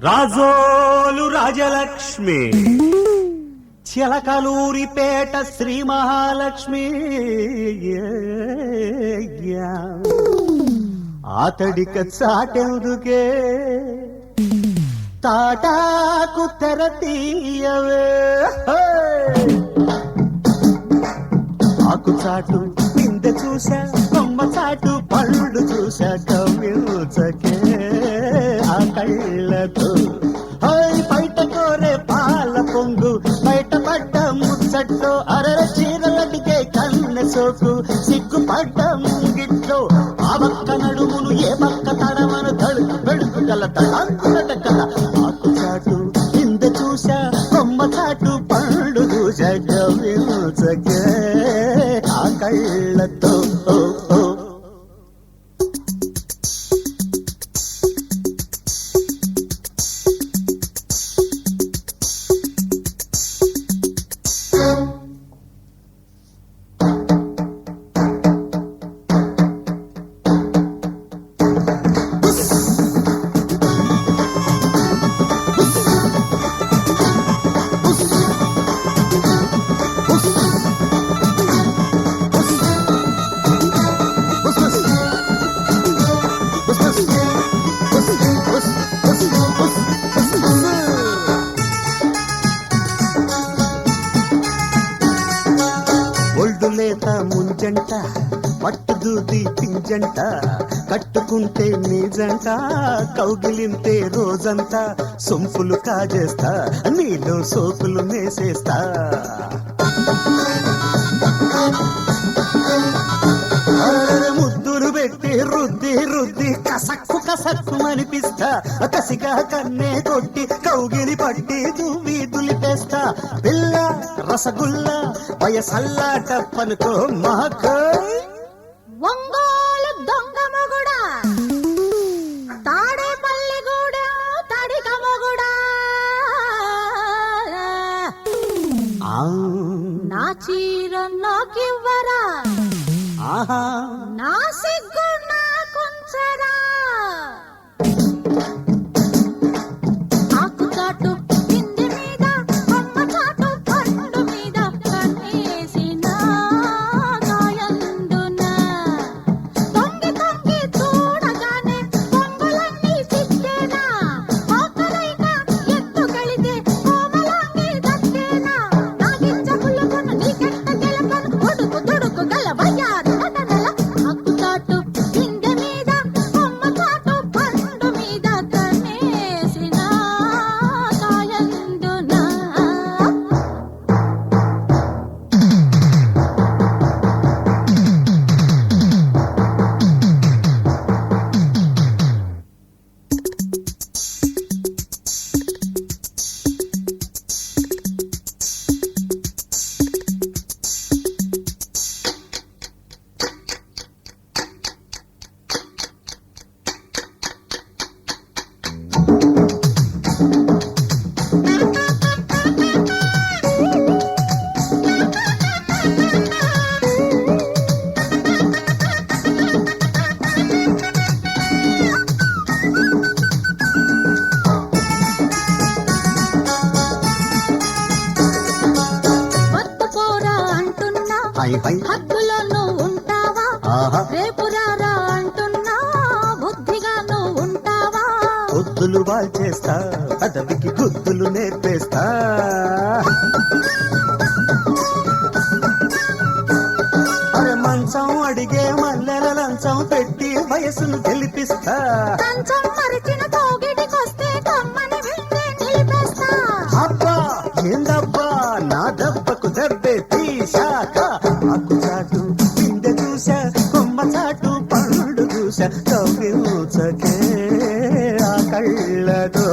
రాజోలు రాజలక్ష్మి చిలకలూరిపేట శ్రీ మహాలక్ష్మి ఆతడిక చాటెందుకే తాటాకు తెర తీయవే ఆకు చాటు కింద చూసా కొమ్మ చాటు పళ్ళు చూసా కవ్యూచకే ఆ కళ్ళతో బయట కోరే పాల పొంగు బయట పడ్డ ముచ్చట్లో అరర చీరలటికే కన్నె సోకు సిగ్గుపడ్డ ముంగిట్లో ఆ పక్క నడుమును ఏ పక్క తడమను తడుకు బెడుకు గల తడంకులట కల ఆకు చాటు కింద చూసా కొమ్మ చాటు పళ్ళు చూసా కవ్యూచకే ఆ కళ్ళతో లేత ముంజంట పట్టుదూది పింజంట కట్టుకుంటే నీజంట కౌగిలింతే రోజంతా సొంపులు కాజేస్తా నీలో సోకులు మేసేస్తా ముద్దులు పెట్టి రుద్ది రుద్ది కసక్కు కసక్కు అనిపిస్తా కసిగా కన్నే కొట్టి కౌగిలి పట్టి దువ్వి దులిపేస్తా పిల్ల రసగుల్లా వయసల్లాట పనుకో మాకు ఒంగోలు దొంగ మొగుడా తాడేపల్లి గూడా తడిక మొగుడా నా చీర నాకివ్వరా నా సిగ్గు నాకుంచరా ఆకు చాటు కింది మీద కొమ్మ చాటు పండు మీద కన్నేసిన గాయందున తొంగి తొంగి చూడగానే పొంగులన్నీ చిక్కేనా ఆకలైనా ఎత్తుకెళితే కోమలాంగి దక్కేనా నా గింజ పుల్లకొను నీ కెట్ట గెలపను ఉడుకు దుడుకు గల వయ్యారు హద్దులో నువ్వు ఉంటావా రేపు రారా అంటున్నా బుద్ధిగా నువ్వు ఉంటావా బుద్ధులు వాల్చేస్తా అదవికి బుద్ధులు నేర్పేస్తా అరే మంచం అడిగే మల్లెల లంచం పెట్టి వయసును గెలిపిస్తా కంచం మరిచిన తోగిడికొస్తే కమ్మని వింటే నిలిపేస్తా అబ్బా ఏందబ్బా నా దెబ్బకు దెబ్బే తీశాక ఆకు చాటు కింద చూసా కొమ్మ చాటు పళ్ళు చూసా కవ్యూచకే ఆ కళ్ళతో